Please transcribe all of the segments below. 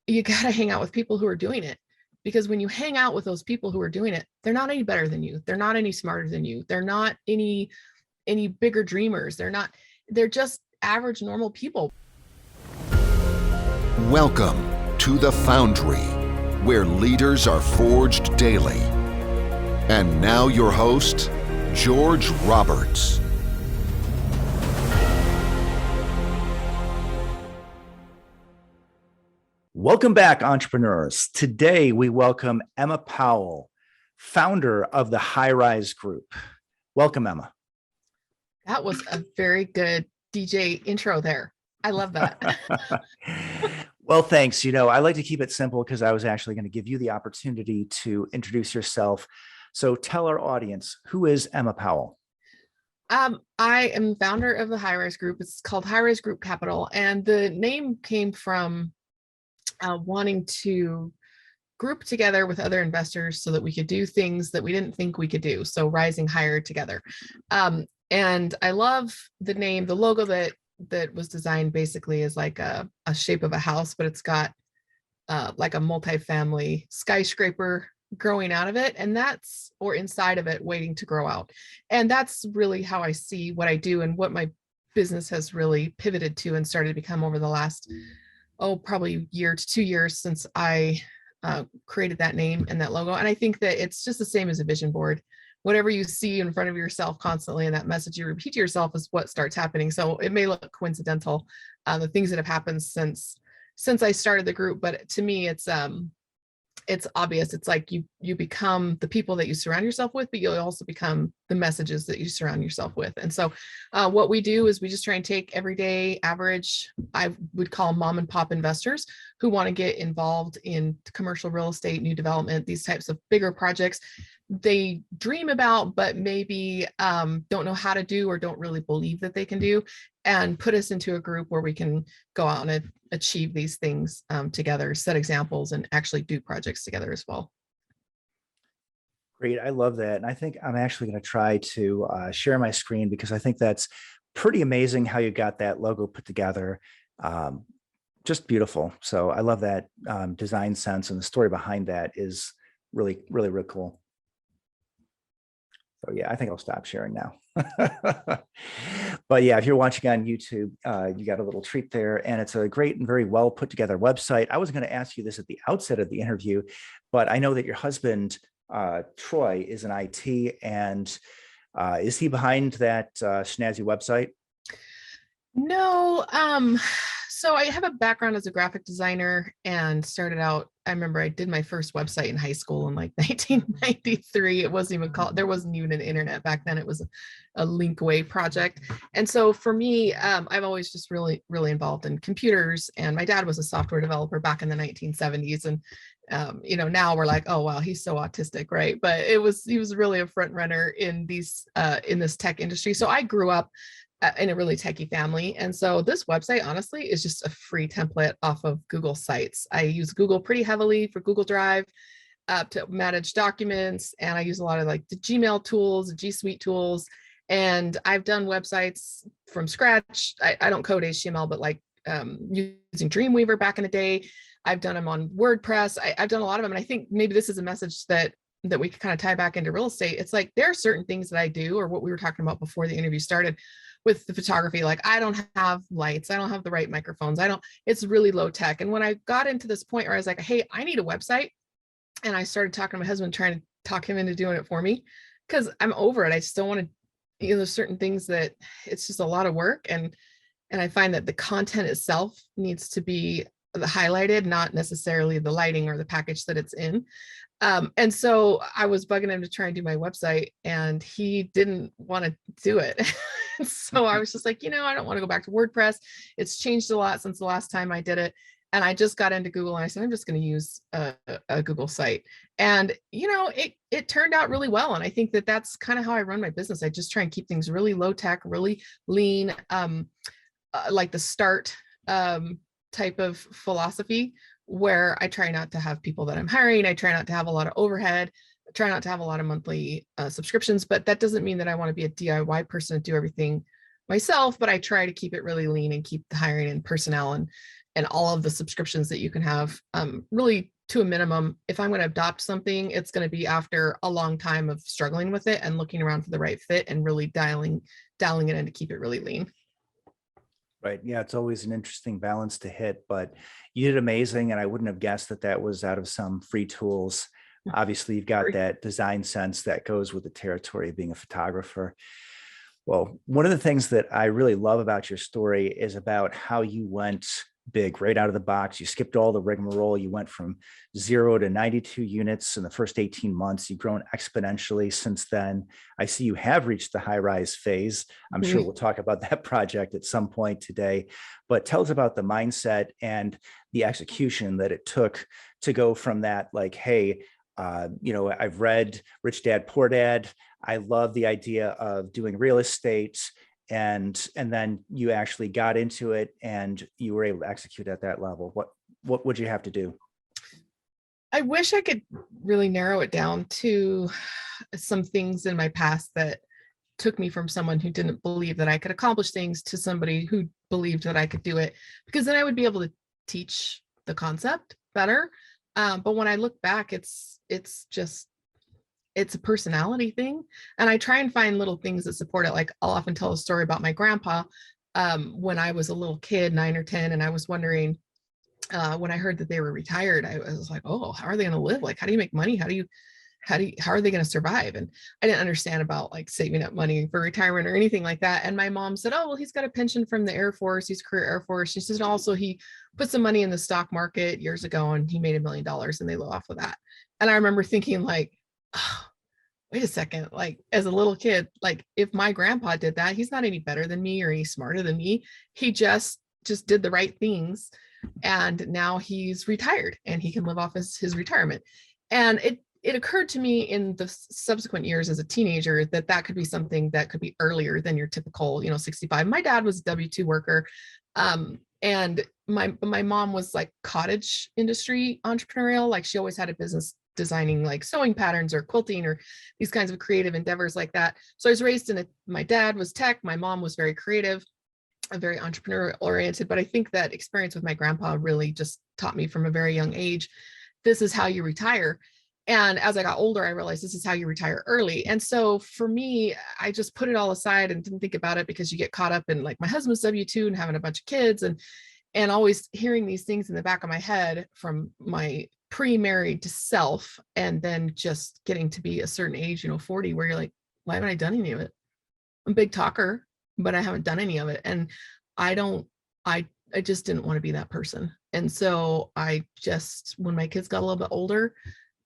you got to hang out with people who are doing it. Because when you hang out with those people who are doing it, they're not any better than you. They're not any smarter than you. They're not any bigger dreamers. They're just average, normal people. Welcome to the Foundry, where leaders are forged daily. And now your host, George Roberts. Welcome back, entrepreneurs. Today, we welcome Emma Powell, founder of the High Rise Group. Welcome, Emma. That was a very good DJ intro there. I love that. Well, thanks. I like to keep it simple because I was actually going to give you the opportunity to introduce yourself. So tell our audience, who is Emma Powell? I am founder of the High Rise Group. It's called High Rise Group Capital. And the name came from wanting to group together with other investors so that we could do things that we didn't think we could do. So rising higher together. And I love the name. The logo that was designed basically is like a shape of a house, but it's got like a multifamily skyscraper growing out of it, and or inside of it waiting to grow out. And that's really how I see what I do and what my business has really pivoted to and started to become over the last probably year to 2 years since I created that name and that logo. And I think that it's just the same as a vision board. Whatever you see in front of yourself constantly and that message you repeat to yourself is what starts happening. So it may look coincidental, the things that have happened since I started the group, but to me, it's obvious. It's like you become the people that you surround yourself with, but you'll also become the messages that you surround yourself with. And so what we do is we just try and take everyday average, I would call mom and pop investors who want to get involved in commercial real estate, new development, these types of bigger projects they dream about, but maybe don't know how to do or don't really believe that they can do, and put us into a group where we can go out and achieve these things together, set examples, and actually do projects together as well. Great. I love that. And I think I'm actually going to try to share my screen because I think that's pretty amazing how you got that logo put together. Just beautiful. So I love that design sense, and the story behind that is really, really, really cool. So yeah, I think I'll stop sharing now. But yeah, if you're watching on YouTube, you got a little treat there, and it's a great and very well put together website. I was going to ask you this at the outset of the interview, but I know that your husband, Troy, is in IT, and is he behind that snazzy website? No. So I have a background as a graphic designer and started out, I remember I did my first website in high school in like 1993. It wasn't even called, there wasn't even an internet back then. It was a Linkway project. And so for me, I'm always just really, really involved in computers. And my dad was a software developer back in the 1970s. And now we're like, oh, wow, he's so autistic, right? But he was really a front runner in this tech industry. So I grew up in a really techie family. And so this website, honestly, is just a free template off of Google Sites. I use Google pretty heavily for Google Drive to manage documents. And I use a lot of like the Gmail tools, the G Suite tools. And I've done websites from scratch. I don't code HTML, but like using Dreamweaver back in the day. I've done them on WordPress. I've done a lot of them. And I think maybe this is a message that we could kind of tie back into real estate. It's like, there are certain things that I do, or what we were talking about before the interview started with the photography. Like, I don't have lights. I don't have the right microphones. It's really low tech. And when I got into this point where I was like, hey, I need a website. And I started talking to my husband, trying to talk him into doing it for me, because I'm over it. I just don't want to, there's certain things that it's just a lot of work. And I find that the content itself needs to be highlighted, not necessarily the lighting or the package that it's in. And so I was bugging him to try and do my website, and he didn't want to do it. So I was just like, I don't want to go back to WordPress. It's changed a lot since the last time I did it. And I just got into Google, and I said, I'm just going to use a Google site. And, it turned out really well. And I think that that's kind of how I run my business. I just try and keep things really low tech, really lean, like the start type of philosophy, where I try not to have people that I'm hiring. I try not to have a lot of overhead. I try not to have a lot of monthly subscriptions, but that doesn't mean that I want to be a DIY person and do everything myself, but I try to keep it really lean and keep the hiring and personnel and all of the subscriptions that you can have, really to a minimum. If I'm going to adopt something, it's going to be after a long time of struggling with it and looking around for the right fit and really dialing it in to keep it really lean. Right. Yeah, it's always an interesting balance to hit, but you did amazing. And I wouldn't have guessed that that was out of some free tools. Obviously, you've got that design sense that goes with the territory of being a photographer. Well, one of the things that I really love about your story is about how you went big right out of the box. You skipped all the rigmarole. You went from 0 to 92 units in the first 18 months. You've grown exponentially since then. I see you have reached the high rise phase. I'm sure we'll talk about that project at some point today, but tell us about the mindset and the execution that it took to go from that, like, hey, I've read Rich Dad, Poor Dad. I love the idea of doing real estate. And then you actually got into it and you were able to execute at that level. What would you have to do? I wish I could really narrow it down to some things in my past that took me from someone who didn't believe that I could accomplish things to somebody who believed that I could do it, because then I would be able to teach the concept better. But when I look back, it's a personality thing. And I try and find little things that support it. Like I'll often tell a story about my grandpa, when I was a little kid, 9 or 10, and I was wondering, when I heard that they were retired, I was like, oh, how are they going to live? Like, how do you make money? How are they going to survive? And I didn't understand about like saving up money for retirement or anything like that. And my mom said, oh, well, he's got a pension from the Air Force. He's career Air Force. She said, also, he put some money in the stock market years ago and he made $1 million and they live off of that. And I remember thinking like, oh, wait a second, like as a little kid, like if my grandpa did that, he's not any better than me or any smarter than me. He just did the right things. And now he's retired and he can live off his retirement. And it occurred to me in the subsequent years as a teenager that could be something that could be earlier than your typical, 65. My dad was a W-2 worker. And my mom was like cottage industry entrepreneurial. Like she always had a business designing like sewing patterns or quilting or these kinds of creative endeavors like that. So I was raised my dad was tech. My mom was very creative, very entrepreneur oriented. But I think that experience with my grandpa really just taught me from a very young age, this is how you retire. And as I got older, I realized this is how you retire early. And so for me, I just put it all aside and didn't think about it, because you get caught up in like my husband's W-2 and having a bunch of kids and always hearing these things in the back of my head from my pre-married to self, and then just getting to be a certain age, 40, where you're like, why haven't I done any of it? I'm a big talker, but I haven't done any of it. And I just didn't want to be that person. And so when my kids got a little bit older,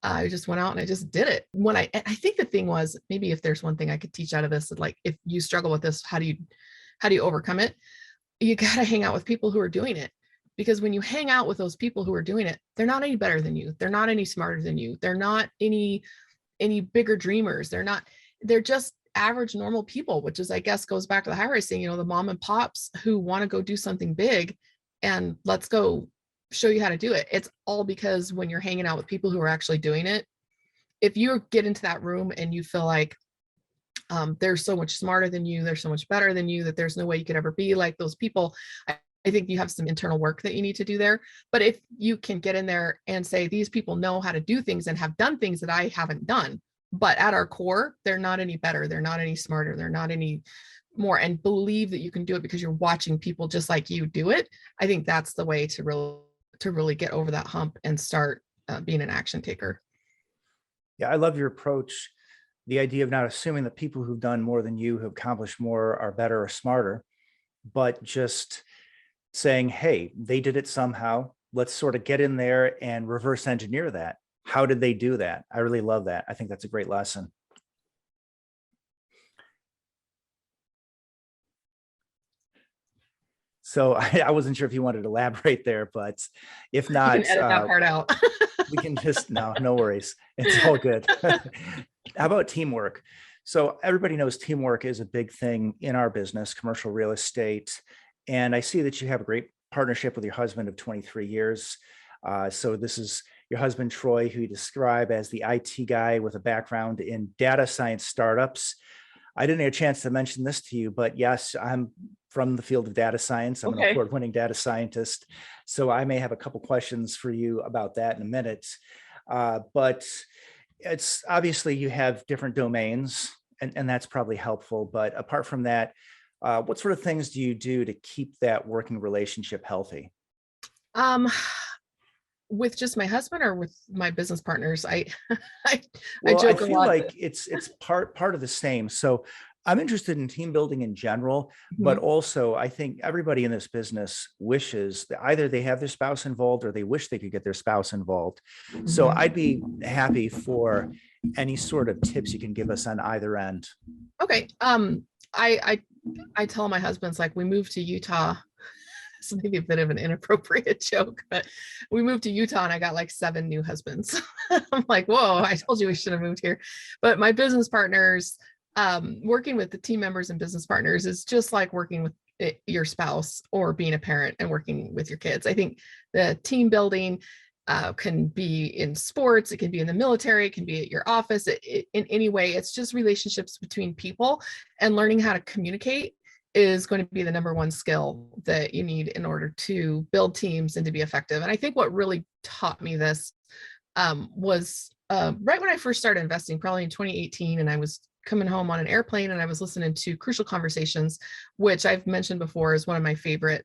I just went out and I just did it. I think the thing was, maybe if there's one thing I could teach out of this, like if you struggle with this, how do you overcome it? You got to hang out with people who are doing it. Because when you hang out with those people who are doing it, they're not any better than you. They're not any smarter than you. They're not any bigger dreamers. They're just average, normal people, which is, I guess, goes back to the high-rise thing, the mom and pops who want to go do something big and let's go show you how to do it. It's all because when you're hanging out with people who are actually doing it, if you get into that room and you feel like they're so much smarter than you, they're so much better than you, that there's no way you could ever be like those people, I think you have some internal work that you need to do there. But if you can get in there and say, these people know how to do things and have done things that I haven't done, but at our core, they're not any better. They're not any smarter. They're not any more, and believe that you can do it because you're watching people just like you do it. I think that's the way to really get over that hump and start being an action taker. Yeah, I love your approach. The idea of not assuming that people who've done more than you, who have accomplished more, are better or smarter, but just saying, hey, they did it somehow. Let's sort of get in there and reverse engineer that. How did they do that? I really love that. I think that's a great lesson. So I wasn't sure if you wanted to elaborate there, but if not, you can edit that part out. we can just, no worries. It's all good. How about teamwork? So everybody knows teamwork is a big thing in our business, commercial real estate. And I see that you have a great partnership with your husband of 23 years. So this is your husband, Troy, who you describe as the IT guy with a background in data science startups. I didn't get a chance to mention this to you, but yes, I'm from the field of data science. I'm an Okay. award-winning data scientist. So I may have a couple questions for you about that in a minute. But it's obviously you have different domains, and that's probably helpful. But apart from that, what sort of things do you do to keep that working relationship healthy? Um, with just my husband or with my business partners, I, I Well, I joke a feel lot. like it's part of the same. So I'm interested in team building in general, but Mhm. also I think everybody in this business wishes that either they have their spouse involved or they wish they could get their spouse involved. So I'd be happy for any sort of tips you can give us on either end. Okay. I tell my husband's like we moved to Utah. It's maybe a bit of an inappropriate joke, but we moved to Utah and I got like 7 new husbands. I'm like, whoa, I told you we should have moved here. But my business partners, working with the team members and business partners is just like working with your spouse or being a parent and working with your kids. I think the team building can be in sports, it can be in the military, it can be at your office, in any way. It's just relationships between people, and learning how to communicate is going to be the number one skill that you need in order to build teams and to be effective. And I think what really taught me this was right when I first started investing, probably in 2018, and I was coming home on an airplane and I was listening to Crucial Conversations, which I've mentioned before is one of my favorite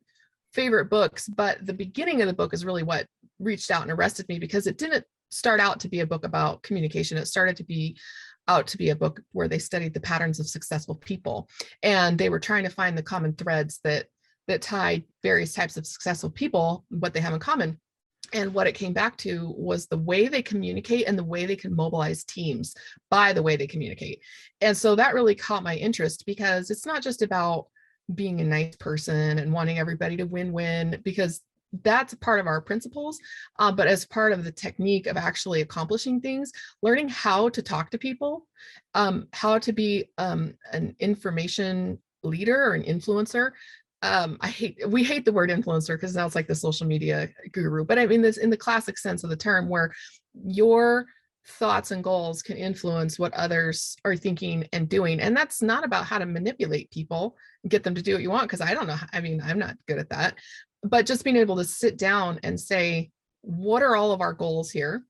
books. But the beginning of the book is really what reached out and arrested me, because it didn't start out to be a book about communication. It started to be out to be a book where they studied the patterns of successful people, and they were trying to find the common threads that tie various types of successful people, what they have in common. And what it came back to was the way they communicate and the way they can mobilize teams by the way they communicate. And so that really caught my interest, because it's not just about being a nice person and wanting everybody to win-win, because that's part of our principles. But as part of the technique of actually accomplishing things, learning how to talk to people, how to be an information leader or an influencer. We hate the word influencer because now it's like the social media guru, but I mean this in the classic sense of the term, where your thoughts and goals can influence what others are thinking and doing. And that's not about how to manipulate people and get them to do what you want, because I don't know. I mean, I'm not good at that. But just being able to sit down and say, what are all of our goals here?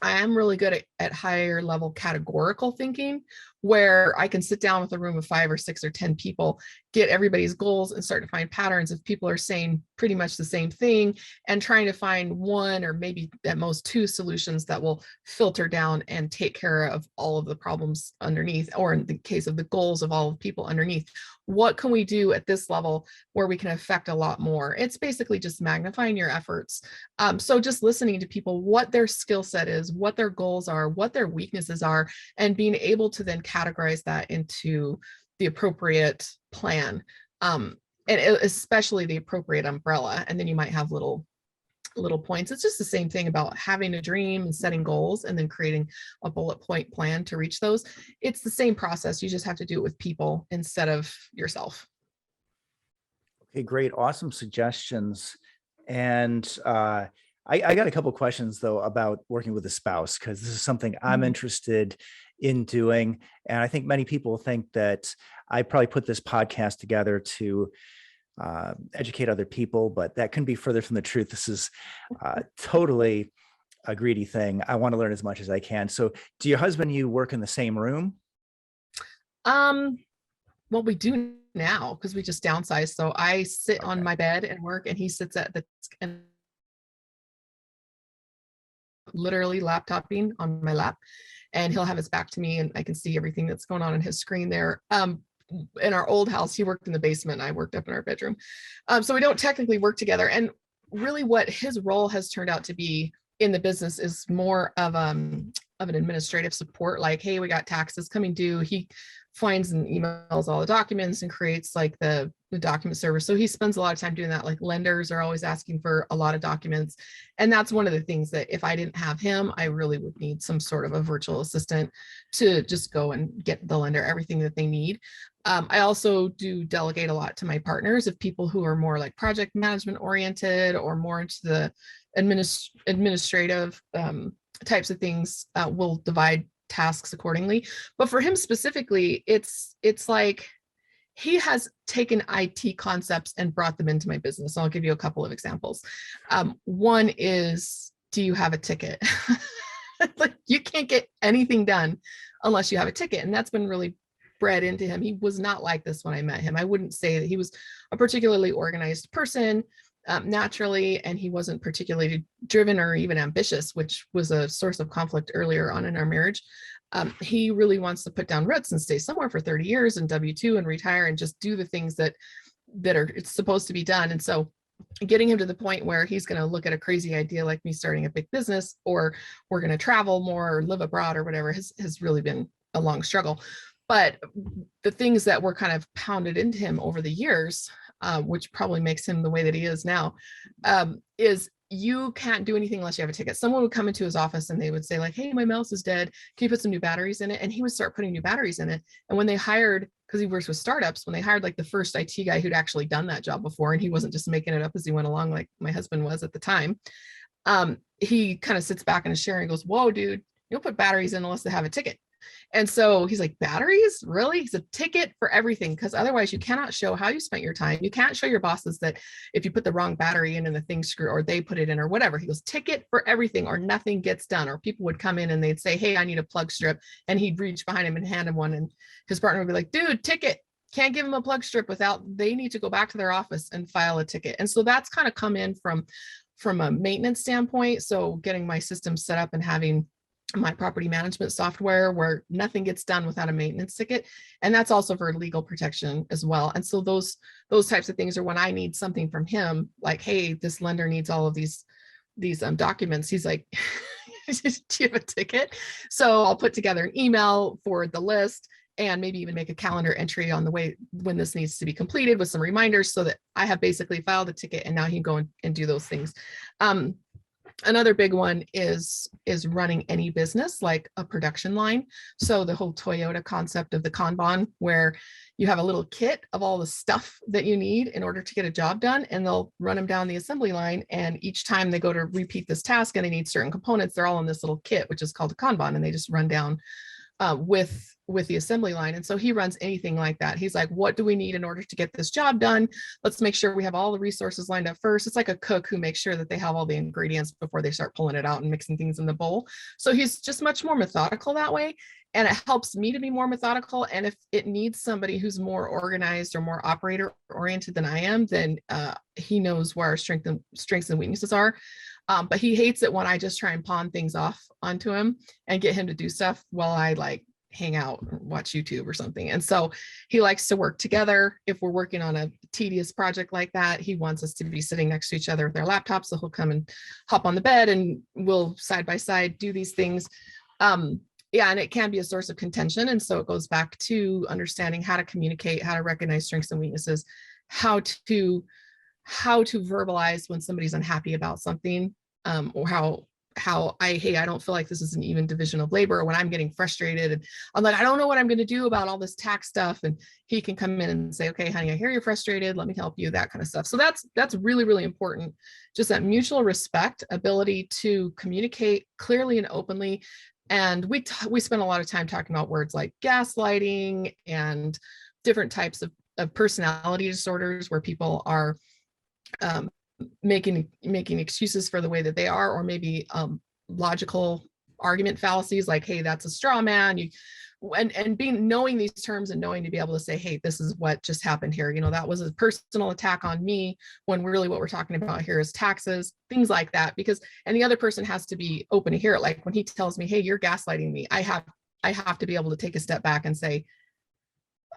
I am really good at higher level categorical thinking, where I can sit down with a room of 5 or 6 or 10 people, get everybody's goals, and start to find patterns if people are saying pretty much the same thing, and trying to find one or maybe at most 2 solutions that will filter down and take care of all of the problems underneath, or in the case of the goals of all of people underneath. What can we do at this level where we can affect a lot more? It's basically just magnifying your efforts. So just listening to people, what their skill set is, what their goals are, what their weaknesses are, and being able to then categorize that into the appropriate plan, especially the appropriate umbrella. And then you might have little points. It's just the same thing about having a dream and setting goals and then creating a bullet point plan to reach those. It's the same process. You just have to do it with people instead of yourself. Okay, great. Awesome suggestions. And I got a couple questions though about working with a spouse, because this is something I'm interested in doing. And I think many people think that I probably put this podcast together to educate other people, but that couldn't be further from the truth. This is totally a greedy thing. I want to learn as much as I can. So do your husband and you work in the same room? Well, we do now because we just downsized. So I sit on my bed and work, and he sits at the desk and literally laptoping on my lap, and he'll have his back to me and I can see everything that's going on his screen there. In our old house, he worked in the basement and I worked up in our bedroom. So we don't technically work together. And really what his role has turned out to be in the business is more of an administrative support. Like, hey, we got taxes coming due. He finds and emails all the documents and creates like the document server. So he spends a lot of time doing that. Like lenders are always asking for a lot of documents. And that's one of the things that if I didn't have him, I really would need some sort of a virtual assistant to just go and get the lender everything that they need. I also do delegate a lot to my partners of people who are more like project management oriented or more into the administrative types of things. We'll divide tasks accordingly. But for him specifically, it's like he has taken IT concepts and brought them into my business. I'll give you a couple of examples. One is, do you have a ticket? Like, you can't get anything done unless you have a ticket. And that's been really bred into him. He was not like this when I met him. I wouldn't say that he was a particularly organized person naturally, and he wasn't particularly driven or even ambitious, which was a source of conflict earlier on in our marriage. He really wants to put down roots and stay somewhere for 30 years and W-2 and retire and just do the things that are it's supposed to be done. And so getting him to the point where he's going to look at a crazy idea like me starting a big business, or we're going to travel more or live abroad or whatever, has really been a long struggle. But the things that were kind of pounded into him over the years, which probably makes him the way that he is now, is you can't do anything unless you have a ticket. Someone would come into his office and they would say like, hey, my mouse is dead. Can you put some new batteries in it? And he would start putting new batteries in it. And when they hired, because he works with startups, when they hired like the first IT guy who'd actually done that job before, and he wasn't just making it up as he went along like my husband was at the time, he kind of sits back in his chair and goes, whoa, dude, you don't put batteries in unless they have a ticket. And so he's like, batteries? Really? He's a ticket for everything, because otherwise you cannot show how you spent your time. You can't show your bosses that if you put the wrong battery in and the thing screw, or they put it in or whatever. He goes, ticket for everything, or nothing gets done. Or people would come in and they'd say, hey, I need a plug strip. And he'd reach behind him and hand him one. And his partner would be like, dude, ticket. Can't give him a plug strip without, they need to go back to their office and file a ticket. And so that's kind of come in from a maintenance standpoint. So getting my system set up and having my property management software where nothing gets done without a maintenance ticket. And that's also for legal protection as well. And so those types of things are when I need something from him, like, hey, this lender needs all of these documents. He's like, do you have a ticket? So I'll put together an email, forward the list, and maybe even make a calendar entry on the way when this needs to be completed with some reminders, so that I have basically filed a ticket and now he can go and do those things. Another big one is running any business like a production line. So the whole Toyota concept of the Kanban, where you have a little kit of all the stuff that you need in order to get a job done, and they'll run them down the assembly line. And each time they go to repeat this task and they need certain components, they're all in this little kit, which is called a Kanban, and they just run down with the assembly line. And so he runs anything like that. He's like, what do we need in order to get this job done? Let's make sure we have all the resources lined up first. It's like a cook who makes sure that they have all the ingredients before they start pulling it out and mixing things in the bowl. So he's just much more methodical that way. And it helps me to be more methodical. And if it needs somebody who's more organized or more operator oriented than I am, then he knows where our strengths and weaknesses are. But he hates it when I just try and pawn things off onto him and get him to do stuff while I like hang out or watch YouTube or something. And so he likes to work together. If we're working on a tedious project like that, he wants us to be sitting next to each other with our laptops. So he'll come and hop on the bed and we'll side by side do these things. Yeah, and it can be a source of contention. And so it goes back to understanding how to communicate, how to recognize strengths and weaknesses, how to verbalize when somebody's unhappy about something, or how I don't feel like this is an even division of labor, or when I'm getting frustrated and I'm like, I don't know what I'm going to do about all this tax stuff. And he can come in and say, okay, honey, I hear you're frustrated. Let me help you, that kind of stuff. So that's really, really important. Just that mutual respect, ability to communicate clearly and openly. And we spend a lot of time talking about words like gaslighting and different types of personality disorders where people are making excuses for the way that they are, or maybe logical argument fallacies like, hey, that's a straw man. And knowing these terms and knowing to be able to say, hey, this is what just happened here. That was a personal attack on me, when really what we're talking about here is taxes, things like that. And the other person has to be open to hear it. Like when he tells me, hey, you're gaslighting me, I have to be able to take a step back and say,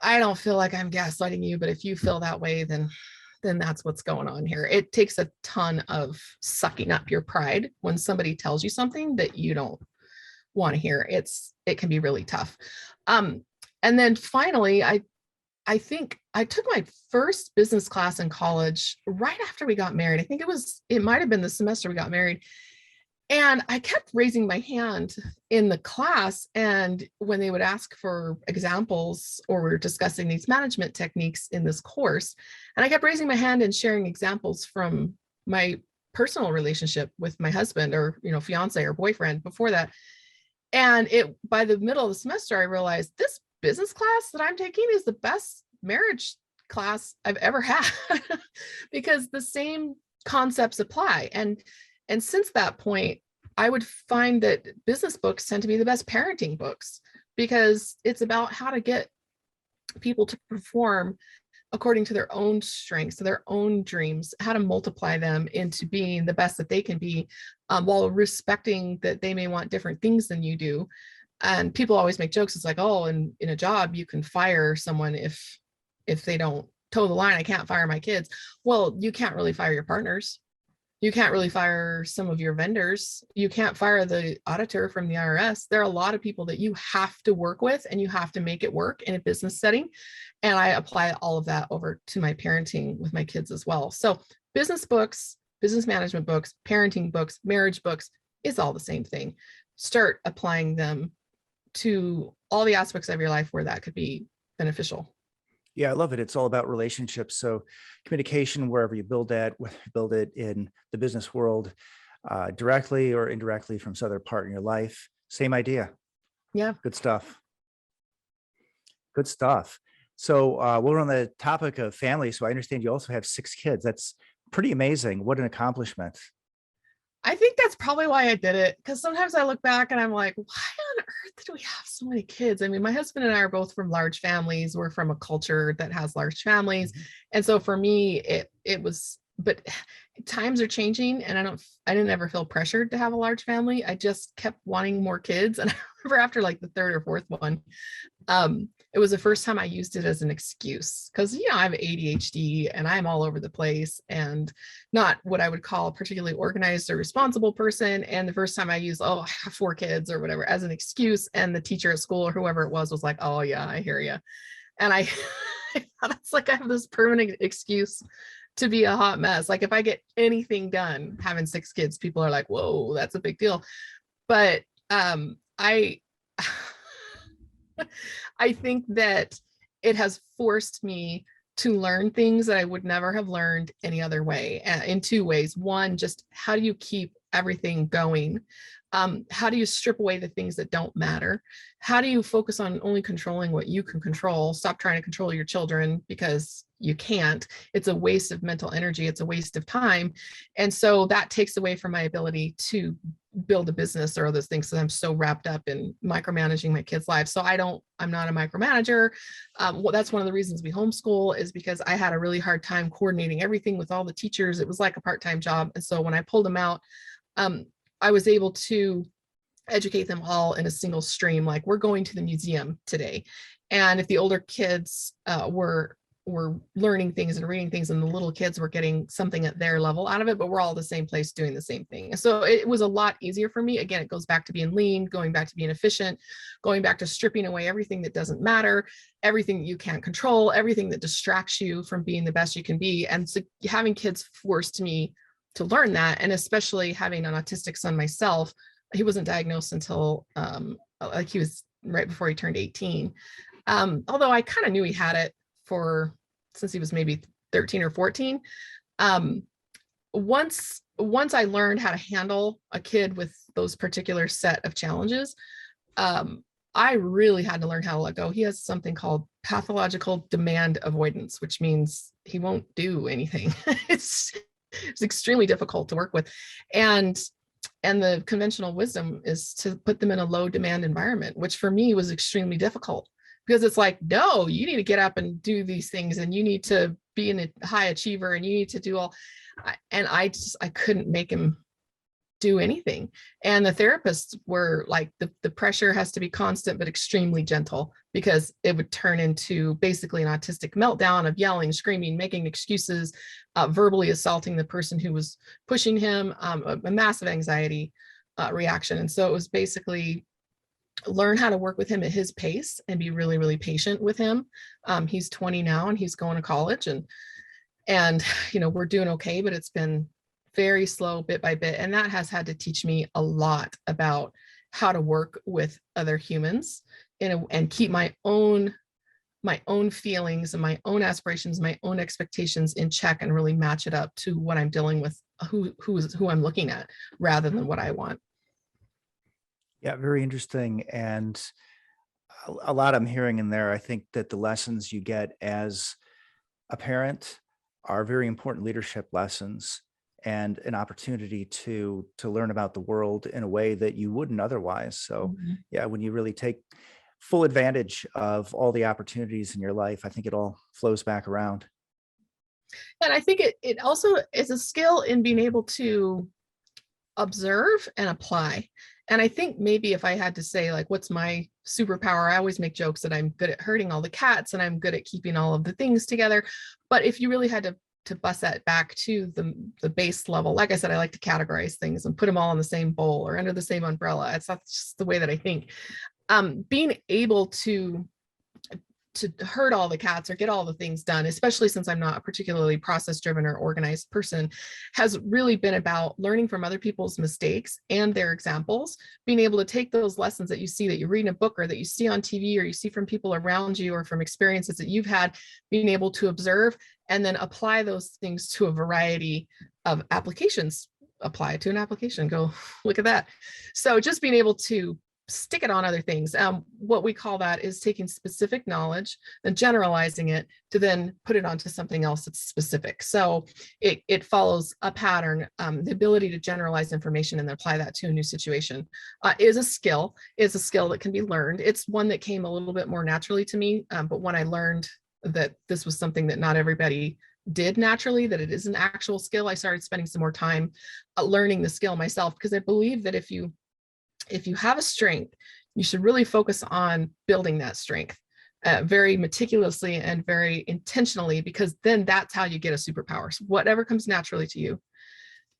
I don't feel like I'm gaslighting you, but if you feel that way, then that's what's going on here. It takes a ton of sucking up your pride when somebody tells you something that you don't want to hear. It can be really tough. And then finally, I think I took my first business class in college right after we got married. I think it might've been the semester we got married. And I kept raising my hand in the class. And when they would ask for examples, or we were discussing these management techniques in this course, and I kept raising my hand and sharing examples from my personal relationship with my husband, or, fiance or boyfriend before that. And by the middle of the semester, I realized this business class that I'm taking is the best marriage class I've ever had because the same concepts apply. And since that point, I would find that business books tend to be the best parenting books because it's about how to get people to perform according to their own strengths, to their own dreams, how to multiply them into being the best that they can be, while respecting that they may want different things than you do. And people always make jokes. It's like, oh, in a job, you can fire someone if they don't toe the line. I can't fire my kids. Well, you can't really fire your partners. You can't really fire some of your vendors. You can't fire the auditor from the IRS. There are a lot of people that you have to work with and you have to make it work in a business setting. And I apply all of that over to my parenting with my kids as well. So business books, business management books, parenting books, marriage books, it's all the same thing. Start applying them to all the aspects of your life where that could be beneficial. Yeah, I love it. It's all about relationships. So communication, wherever you build that, whether you build it in the business world, directly or indirectly from some other part in your life, same idea. Yeah. Good stuff. Good stuff. So we're on the topic of family. So I understand you also have 6 kids. That's pretty amazing. What an accomplishment. I think that's probably why I did it. Because sometimes I look back and I'm like, why on earth did we have so many kids? I mean, my husband and I are both from large families. We're from a culture that has large families. And so for me, it was, but times are changing and I didn't ever feel pressured to have a large family. I just kept wanting more kids. And I remember after like the 3rd or 4th one, it was the first time I used it as an excuse because, I have ADHD and I'm all over the place and not what I would call a particularly organized or responsible person. And the first time I used, I have 4 kids or whatever as an excuse. And the teacher at school or whoever it was like, oh yeah, I hear you. And I thought it's like I have this permanent excuse to be a hot mess. Like if I get anything done having 6 kids, people are like, whoa, that's a big deal. But I think that it has forced me to learn things that I would never have learned any other way in 2 ways. One, just how do you keep everything going? How do you strip away the things that don't matter? How do you focus on only controlling what you can control? Stop trying to control your children because you can't. It's a waste of mental energy. It's a waste of time. And so that takes away from my ability to build a business or other things. So I'm so wrapped up in micromanaging my kids' lives. So I'm not a micromanager. Well, that's one of the reasons we homeschool is because I had a really hard time coordinating everything with all the teachers. It was like a part-time job. And so when I pulled them out, I was able to educate them all in a single stream. Like we're going to the museum today. And if the older kids were learning things and reading things and the little kids were getting something at their level out of it, but we're all at the same place doing the same thing. So it was a lot easier for me. Again, it goes back to being lean, going back to being efficient, going back to stripping away everything that doesn't matter, everything that you can't control, everything that distracts you from being the best you can be. And so having kids forced me to learn that. And especially having an autistic son myself, he wasn't diagnosed until like he was right before he turned 18. Although I kind of knew he had it since he was maybe 13 or 14. Once I learned how to handle a kid with those particular set of challenges, I really had to learn how to let go. He has something called pathological demand avoidance, which means he won't do anything. It's extremely difficult to work with. And the conventional wisdom is to put them in a low demand environment, which for me was extremely difficult because it's like, no, you need to get up and do these things and you need to be a high achiever and you need to do all. And I couldn't make him do anything. And the therapists were like, the pressure has to be constant, but extremely gentle because it would turn into basically an autistic meltdown of yelling, screaming, making excuses, verbally assaulting the person who was pushing him, a massive anxiety reaction. And so it was basically learn how to work with him at his pace and be really, really patient with him. He's 20 now and he's going to college and we're doing okay, but it's been very slow bit by bit. And that has had to teach me a lot about how to work with other humans and keep my own feelings and my own aspirations, my own expectations in check and really match it up to what I'm dealing with, who I'm looking at rather than what I want. Yeah, very interesting. And a lot I'm hearing in there. I think that the lessons you get as a parent are very important leadership lessons and an opportunity to learn about the world in a way that you wouldn't otherwise. So Mhm. yeah, when you really take full advantage of all the opportunities in your life, I think it all flows back around. And I think it also is a skill in being able to observe and apply. And I think maybe if I had to say, like, what's my superpower, I always make jokes that I'm good at herding all the cats and I'm good at keeping all of the things together. But if you really had to bust that back to the base level, like I said, I like to categorize things and put them all in the same bowl or under the same umbrella. That's just the way that I think. Being able to herd all the cats or get all the things done, especially since I'm not a particularly process driven or organized person, has really been about learning from other people's mistakes and their examples, being able to take those lessons that you see, that you read in a book or that you see on TV or you see from people around you or from experiences that you've had, being able to observe and then apply those things to a variety of applications. Apply it to an application, go look at that. So just being able to stick it on other things. What we call that is taking specific knowledge and generalizing it to then put it onto something else that's specific. So it follows a pattern. The ability to generalize information and then apply that to a new situation is a skill that can be learned. It's one that came a little bit more naturally to me. But when I learned that this was something that not everybody did naturally, that it is an actual skill, I started spending some more time learning the skill myself, because I believe that if you have a strength, you should really focus on building that strength very meticulously and very intentionally, because then that's how you get a superpower. So whatever comes naturally to you,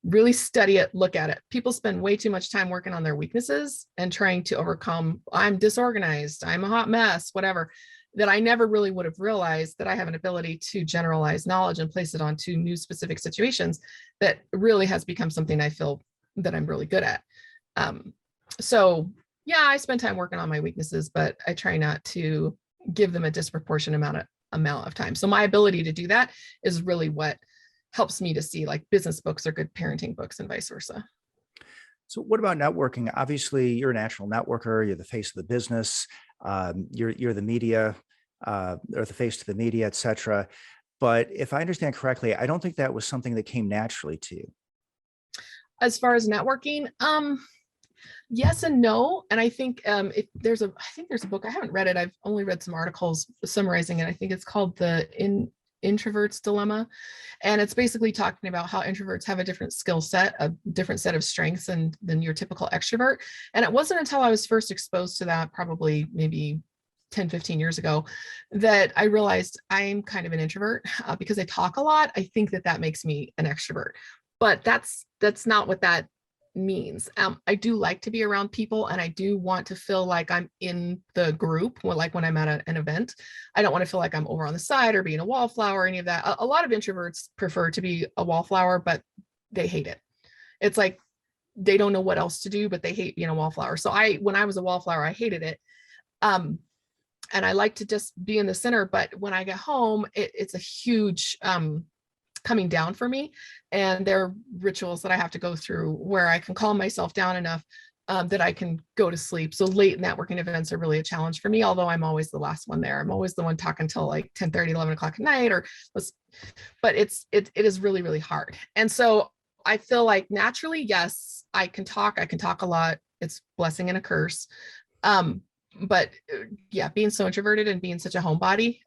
really study it, look at it. People spend way too much time working on their weaknesses and trying to overcome, I'm disorganized, I'm a hot mess, whatever, that I never really would have realized that I have an ability to generalize knowledge and place it onto new specific situations. That really has become something I feel that I'm really good at. So yeah, I spend time working on my weaknesses, but I try not to give them a disproportionate amount of time. So my ability to do that is really what helps me to see, like, business books are good parenting books and vice versa. So what about networking? Obviously, you're a national networker. You're the face of the business. You're the media, or the face to the media, et cetera. But if I understand correctly, I don't think that was something that came naturally to you. As far as networking, yes and no. And I think if there's a, I think there's a book, I haven't read it. I've only read some articles summarizing it. I think it's called Introvert's Dilemma. And it's basically talking about how introverts have a different skill set, a different set of strengths than your typical extrovert. And it wasn't until I was first exposed to that, probably maybe 10, 15 years ago, that I realized I'm kind of an introvert because I talk a lot. I think that makes me an extrovert, but that's not what that means. I do like to be around people, and I do want to feel like I'm in the group. Well, like when I'm at an event, I don't want to feel like I'm over on the side or being a wallflower or any of that. A lot of introverts prefer to be a wallflower, but they hate it. It's like they don't know what else to do, but they hate being a wallflower. So when I was a wallflower, I hated it. And I like to just be in the center. But when I get home, it's a huge coming down for me. And there are rituals that I have to go through where I can calm myself down enough that I can go to sleep. So late networking events are really a challenge for me, although I'm always the last one there. I'm always the one talking till like 10:30, 11 o'clock at night, but it is really, really hard. And so I feel like naturally, yes, I can talk a lot. It's a blessing and a curse. But yeah, being so introverted and being such a homebody,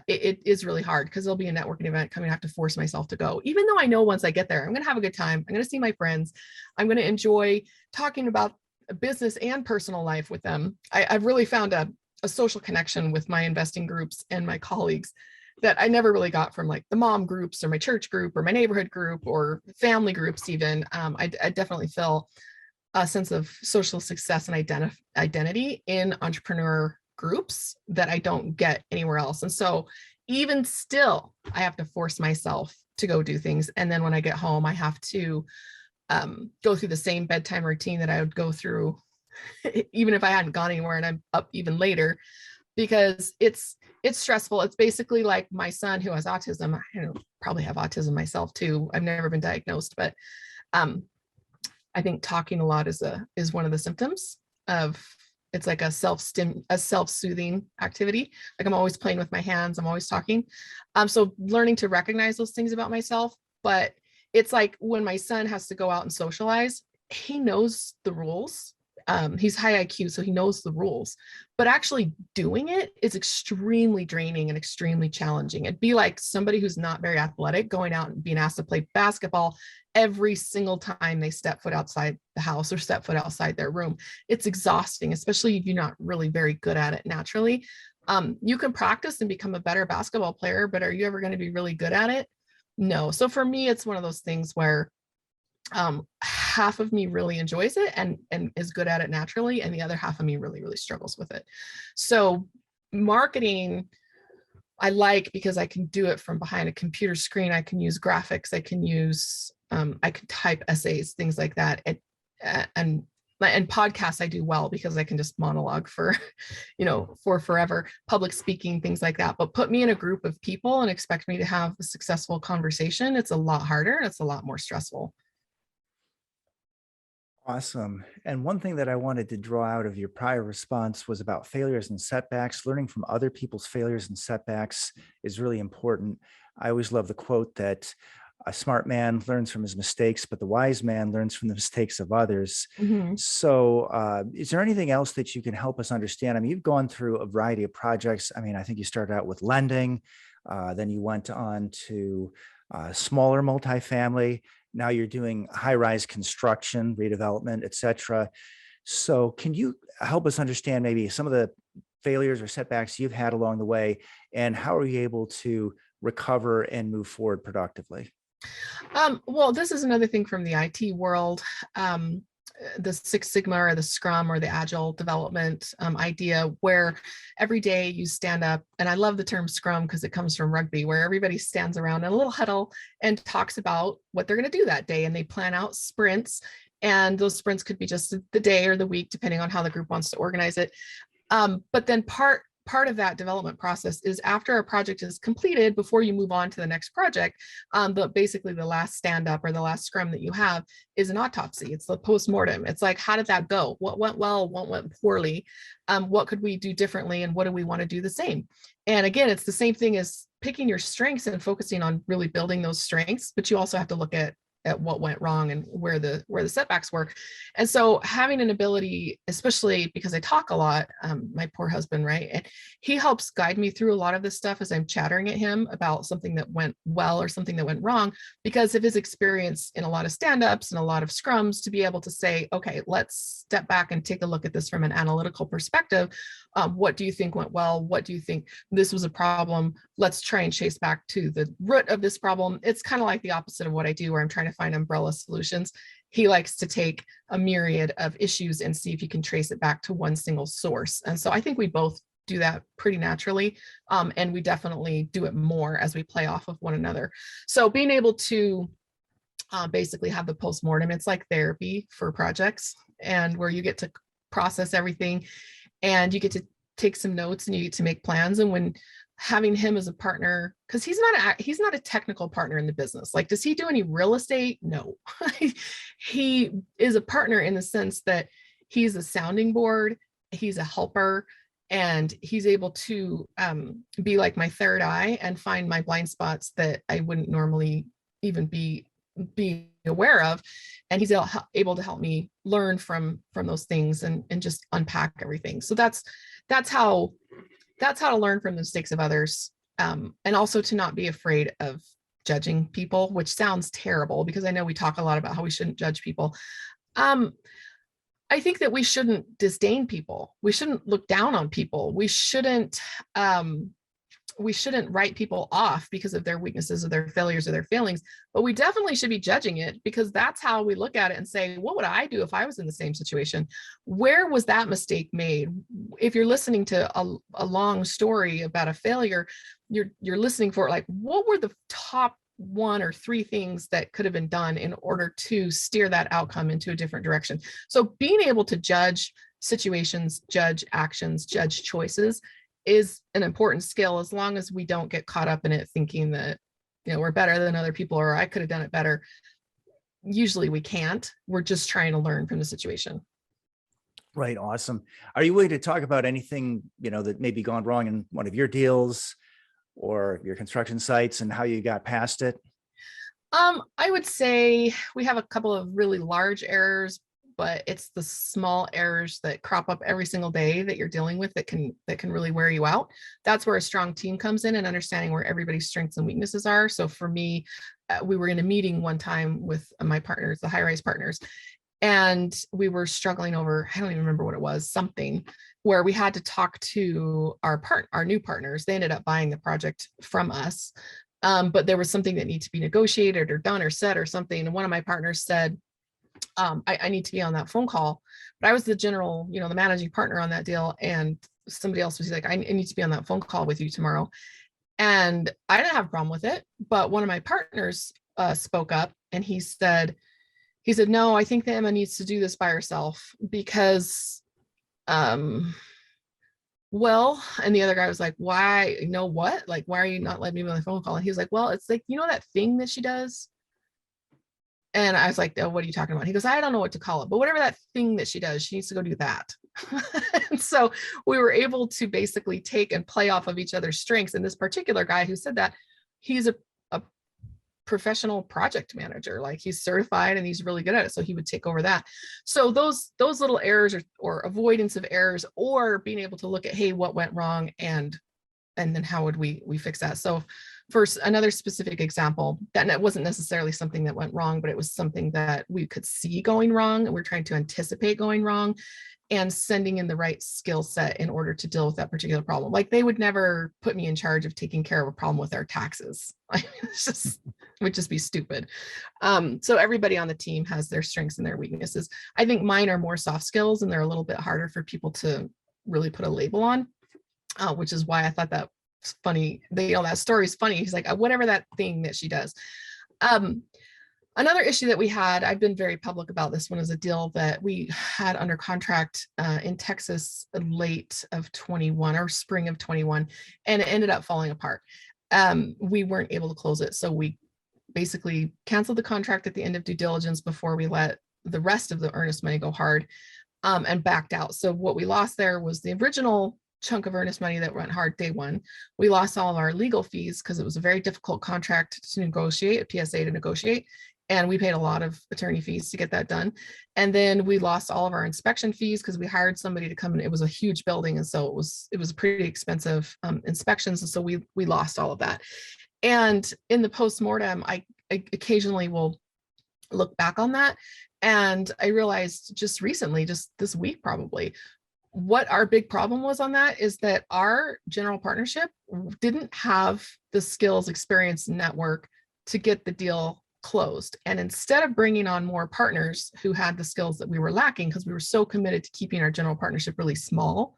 it is really hard, because there'll be a networking event coming. I have to force myself to go, even though I know once I get there, I'm going to have a good time. I'm going to see my friends. I'm going to enjoy talking about business and personal life with them. I've really found a social connection with my investing groups and my colleagues that I never really got from like the mom groups or my church group or my neighborhood group or family groups even. I definitely feel a sense of social success and identity in entrepreneur groups that I don't get anywhere else. And so even still, I have to force myself to go do things. And then when I get home, I have to go through the same bedtime routine that I would go through even if I hadn't gone anywhere, and I'm up even later, because it's stressful. It's basically like my son who has autism. I probably have autism myself too. I've never been diagnosed, but I think talking a lot is one of the symptoms. of, it's like a self-soothing activity. Like I'm always playing with my hands. I'm always talking. So learning to recognize those things about myself. But it's like when my son has to go out and socialize, he knows the rules. He's high IQ, so he knows the rules, but actually doing it is extremely draining and extremely challenging. It'd be like somebody who's not very athletic going out and being asked to play basketball every single time they step foot outside the house or step foot outside their room. It's exhausting, especially if you're not really very good at it naturally. You can practice and become a better basketball player, but are you ever going to be really good at it? No. So for me, it's one of those things where half of me really enjoys it and is good at it naturally, and the other half of me really struggles with it. So marketing I like because I can do it from behind a computer screen. I can use graphics, I can use I can type essays, things like that. And podcasts I do well because I can just monologue for for forever. Public speaking, things like that. But put me in a group of people and expect me to have a successful conversation, it's a lot harder and it's a lot more stressful. Awesome. And one thing that I wanted to draw out of your prior response was about failures and setbacks. Learning from other people's failures and setbacks is really important. I always love the quote that a smart man learns from his mistakes, but the wise man learns from the mistakes of others. Mhm. So is there anything else that you can help us understand? I mean, you've gone through a variety of projects. I mean, I think you started out with lending, then you went on to smaller multifamily. Now you're doing high-rise construction, redevelopment, et cetera. So can you help us understand maybe some of the failures or setbacks you've had along the way, and how are you able to recover and move forward productively? Well, this is another thing from the IT world. The Six Sigma or the Scrum or the Agile development idea, where every day you stand up, and I love the term Scrum because it comes from rugby, where everybody stands around in a little huddle and talks about what they're going to do that day, and they plan out sprints. And those sprints could be just the day or the week, depending on how the group wants to organize it. But then part of that development process is after a project is completed, before you move on to the next project, but basically the last stand up or the last scrum that you have is an autopsy. It's the post-mortem. It's like, how did that go? What went well? What went poorly? What could we do differently? And what do we want to do the same? And again, it's the same thing as picking your strengths and focusing on really building those strengths, but you also have to look at what went wrong and where the setbacks were. And so having an ability, especially because I talk a lot, my poor husband, right? And he helps guide me through a lot of this stuff as I'm chattering at him about something that went well or something that went wrong, because of his experience in a lot of stand-ups and a lot of scrums, to be able to say, okay, let's step back and take a look at this from an analytical perspective. What do you think went well? What do you think this was a problem? Let's try and chase back to the root of this problem. It's kind of like the opposite of what I do, where I'm trying to find umbrella solutions. He likes to take a myriad of issues and see if he can trace it back to one single source. And so I think we both do that pretty naturally. And we definitely do it more as we play off of one another. So being able to basically have the postmortem, it's like therapy for projects, and where you get to process everything and you get to take some notes and you get to make plans. And when having him as a partner, because he's not a technical partner in the business. Like, does he do any real estate? No. He is a partner in the sense that he's a sounding board, he's a helper, and he's able to be like my third eye and find my blind spots that I wouldn't normally even be aware of. And he's able to help me learn from those things and just unpack everything. So that's how to learn from the mistakes of others, and also to not be afraid of judging people, which sounds terrible because I know we talk a lot about how we shouldn't judge people. I think that we shouldn't disdain people. We shouldn't look down on people. We shouldn't write people off because of their weaknesses or their failures or their failings, but we definitely should be judging it, because that's how we look at it and say, what would I do if I was in the same situation? Where was that mistake made? If you're listening to a long story about a failure, you're listening for, like, what were the top 1 or 3 things that could have been done in order to steer that outcome into a different direction? So being able to judge situations, judge actions, judge choices is an important skill, as long as we don't get caught up in it thinking that, we're better than other people or I could have done it better. Usually we can't. We're just trying to learn from the situation. Right. Awesome. Are you willing to talk about anything, that maybe gone wrong in one of your deals or your construction sites and how you got past it? I would say we have a couple of really large errors, but it's the small errors that crop up every single day that you're dealing with that can really wear you out. That's where a strong team comes in and understanding where everybody's strengths and weaknesses are. So for me, we were in a meeting one time with my partners, the high-rise partners, and we were struggling over, I don't even remember what it was, something where we had to talk to our new partners. They ended up buying the project from us. But there was something that needed to be negotiated or done or said or something. And one of my partners said, I need to be on that phone call. But I was the general, the managing partner on that deal. And somebody else was like, I need to be on that phone call with you tomorrow. And I didn't have a problem with it. But one of my partners spoke up and he said, no, I think that Emma needs to do this by herself because, well, and the other guy was like, why, what? Like, why are you not letting me be on the phone call? And he was like, well, it's like, that thing that she does. And I was like, oh, what are you talking about? He goes, I don't know what to call it, but whatever that thing that she does, she needs to go do that. And so we were able to basically take and play off of each other's strengths. And this particular guy who said that, he's a professional project manager, like he's certified and he's really good at it. So he would take over that. So those little errors or avoidance of errors, or being able to look at, hey, what went wrong and then how would we fix that? So first, another specific example, that wasn't necessarily something that went wrong, but it was something that we could see going wrong and we're trying to anticipate going wrong and sending in the right skill set in order to deal with that particular problem. Like they would never put me in charge of taking care of a problem with our taxes. It would just be stupid. So everybody on the team has their strengths and their weaknesses. I think mine are more soft skills and they're a little bit harder for people to really put a label on, which is why I thought that was funny. That story is funny. He's like, whatever that thing that she does. Another issue that we had, I've been very public about this one, is a deal that we had under contract in Texas late of 21 or spring of 21, and it ended up falling apart. We weren't able to close it. So we basically canceled the contract at the end of due diligence before we let the rest of the earnest money go hard, and backed out. So what we lost there was the original chunk of earnest money that went hard day one. We lost all of our legal fees because it was a very difficult contract to negotiate, a PSA to negotiate. And we paid a lot of attorney fees to get that done. And then we lost all of our inspection fees because we hired somebody to come in. It was a huge building. And so it was pretty expensive inspections. And so we lost all of that. And in the postmortem, I occasionally will look back on that. And I realized just recently, just this week probably, what our big problem was on that is that our general partnership didn't have the skills, experience, network to get the deal closed. And instead of bringing on more partners who had the skills that we were lacking, because we were so committed to keeping our general partnership really small,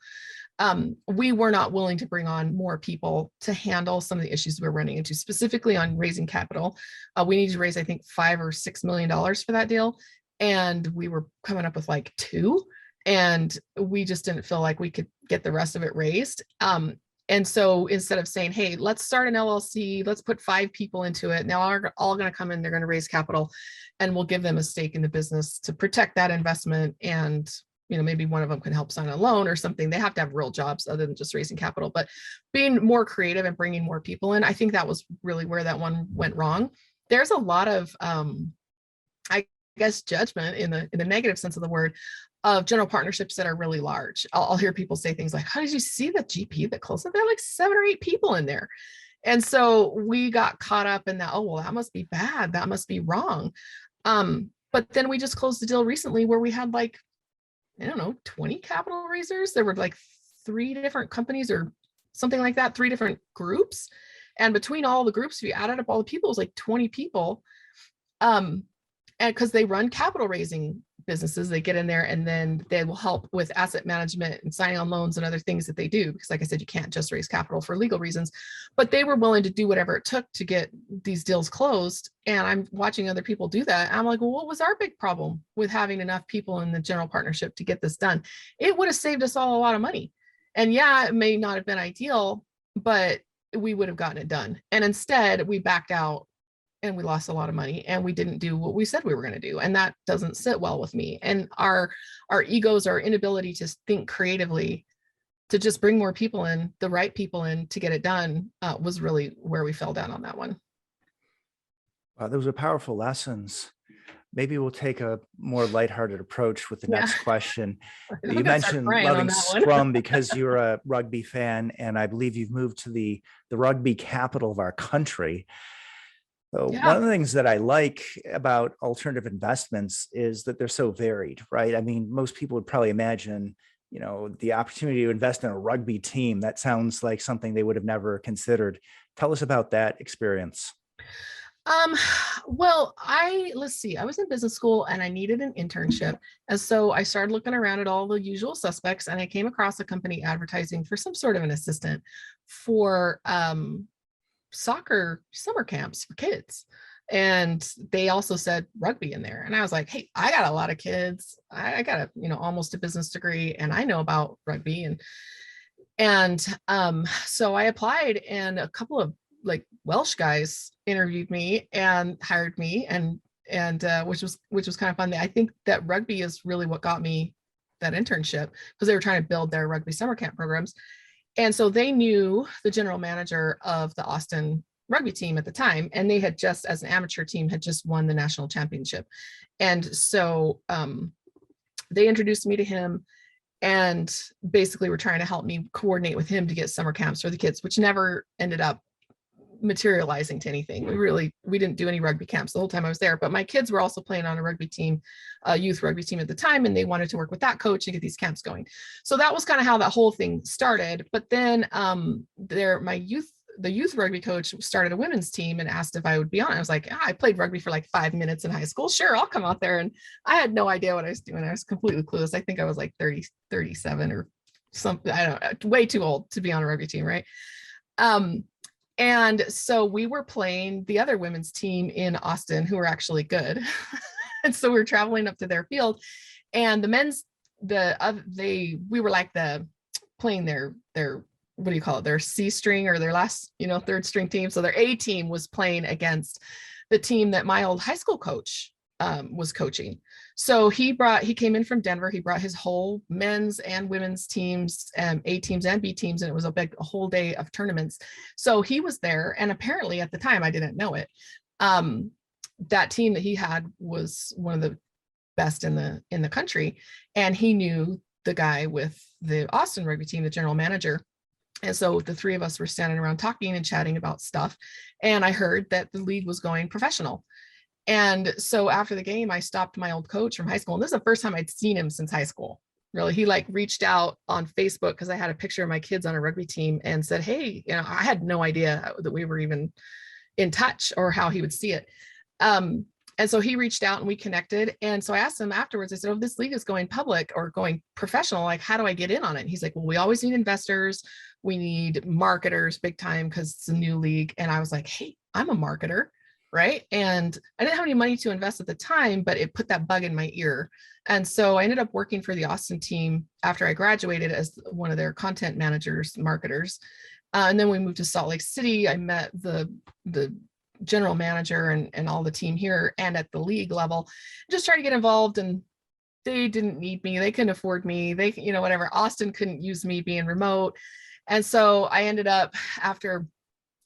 we were not willing to bring on more people to handle some of the issues we're running into, specifically on raising capital. We needed to raise, I think, $5 or $6 million for that deal. And we were coming up with like 2, and we just didn't feel like we could get the rest of it raised. And so instead of saying, hey, let's start an LLC, let's put 5 people into it. Now are all going to come in, they're going to raise capital, and we'll give them a stake in the business to protect that investment. And, maybe one of them can help sign a loan or something. They have to have real jobs other than just raising capital, but being more creative and bringing more people in. I think that was really where that one went wrong. There's a lot of, I guess, judgment in the negative sense of the word, of general partnerships that are really large. I'll hear people say things like, how did you see the GP that closed it? There are like 7 or 8 people in there. And so we got caught up in that, oh, well, that must be bad. That must be wrong. But then we just closed the deal recently where we had like, 20 capital raisers. There were like 3 different companies or something like that, 3 different groups. And between all the groups, if you added up all the people, it was like 20 people. And because they run capital raising businesses, they get in there and then they will help with asset management and signing on loans and other things that they do. Because like I said, you can't just raise capital for legal reasons, but they were willing to do whatever it took to get these deals closed. And I'm watching other people do that. I'm like, well, what was our big problem with having enough people in the general partnership to get this done? It would have saved us all a lot of money. And yeah, it may not have been ideal, but we would have gotten it done. And instead we backed out and we lost a lot of money, and we didn't do what we said we were going to do. And that doesn't sit well with me. And our egos, our inability to think creatively, to just bring more people in, the right people in to get it done, was really where we fell down on that one. Those are powerful lessons. Maybe we'll take a more lighthearted approach with the next question. I'm You gonna start mentioned crying loving on that one. Scrum because you're a rugby fan, and I believe you've moved to the rugby capital of our country. So Yeah. one of the things that I like about alternative investments is that they're so varied, right? I mean, most people would probably imagine, the opportunity to invest in a rugby team. That sounds like something they would have never considered. Tell us about that experience. Well, let's see, I was in business school and I needed an internship. And so I started looking around at all the usual suspects, and I came across a company advertising for some sort of an assistant for soccer summer camps for kids. And they also said rugby in there. And I was like, hey, I got a lot of kids. I got almost a business degree, and I know about rugby. And so I applied, and a couple of like Welsh guys interviewed me and hired me, and which was kind of fun. I think that rugby is really what got me that internship, because they were trying to build their rugby summer camp programs. And so they knew the general manager of the Austin rugby team at the time, and they had just, as an amateur team, had just won the national championship. And so they introduced me to him, and basically were trying to help me coordinate with him to get summer camps for the kids, which never ended up materializing to anything. We didn't do any rugby camps the whole time I was there, but my kids were also playing on a rugby team, a youth rugby team at the time, and they wanted to work with that coach and get these camps going. So that was kind of how that whole thing started. But then the youth rugby coach started a women's team and asked if I would be on. I was like, I played rugby for like 5 minutes in high school. Sure, I'll come out there. And I had no idea what I was doing. I was completely clueless. I think I was like 37 or something. I don't know, way too old to be on a rugby team, right? And so we were playing the other women's team in Austin, who were actually good. And so we were traveling up to their field, and the men's, we were like playing their what do you call it? Their C string, or their last, third string team. So their A team was playing against the team that my old high school coach was coaching. So he came in from Denver. He brought his whole men's and women's teams, A teams and B teams, and it was a whole day of tournaments. So he was there, and apparently at the time, I didn't know it, that team that he had was one of the best in the country, and he knew the guy with the Austin rugby team, the general manager. And so the three of us were standing around talking and chatting about stuff, and I heard that the league was going professional. And so after the game, I stopped my old coach from high school. And this is the first time I'd seen him since high school. Really, he reached out on Facebook, because I had a picture of my kids on a rugby team, and said, hey, I had no idea that we were even in touch or how he would see it. And so he reached out and we connected. And so I asked him afterwards, I said, if this league is going public or going professional, how do I get in on it? And he's like, well, we always need investors. We need marketers big time, because it's a new league. And I was like, hey, I'm a marketer. Right. And I didn't have any money to invest at the time, but it put that bug in my ear. And so I ended up working for the Austin team after I graduated as one of their content managers, marketers. And then we moved to Salt Lake City. I met the general manager and all the team here and at the league level, just trying to get involved. And they didn't need me. They couldn't afford me. They, whatever. Austin couldn't use me being remote. And so I ended up, after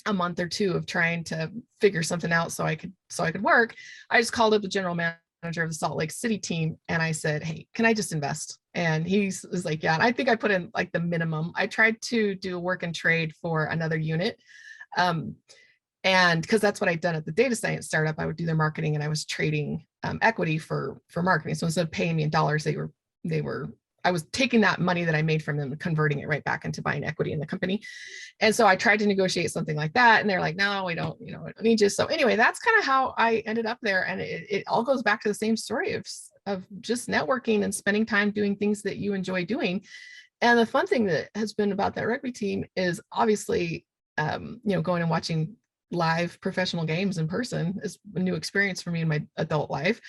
a month or two of trying to figure something out so I could work, I just called up the general manager of the Salt Lake City team, and I said, hey, can I just invest? And he was like, yeah. And I think I put in the minimum. I tried to do a work and trade for another unit. And because that's what I'd done at the data science startup, I would do their marketing, and I was trading equity for marketing. So instead of paying me in dollars, I was taking that money that I made from them and converting it right back into buying equity in the company. And so I tried to negotiate something like that. And they're like, no, we don't, I don't need you. So anyway, that's kind of how I ended up there. And it all goes back to the same story of just networking and spending time doing things that you enjoy doing. And the fun thing that has been about that rugby team is obviously, going and watching live professional games in person is a new experience for me in my adult life.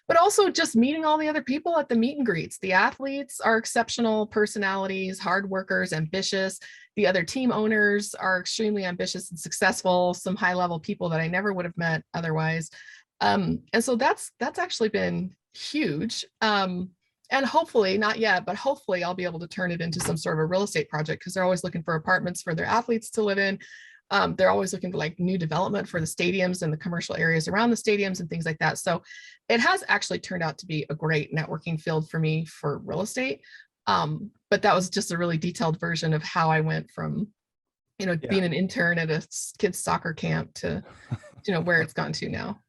But also just meeting all the other people at the meet and greets. The athletes are exceptional personalities, hard workers, ambitious. The other team owners are extremely ambitious and successful, some high level people that I never would have met otherwise. And so that's actually been huge. And hopefully, not yet, but hopefully I'll be able to turn it into some sort of a real estate project, because they're always looking for apartments for their athletes to live in. They're always looking for like new development for the stadiums and the commercial areas around the stadiums and things like that. So it has actually turned out to be a great networking field for me for real estate. But that was just a really detailed version of how I went from, being an intern at a kids soccer camp to, where it's gone to now.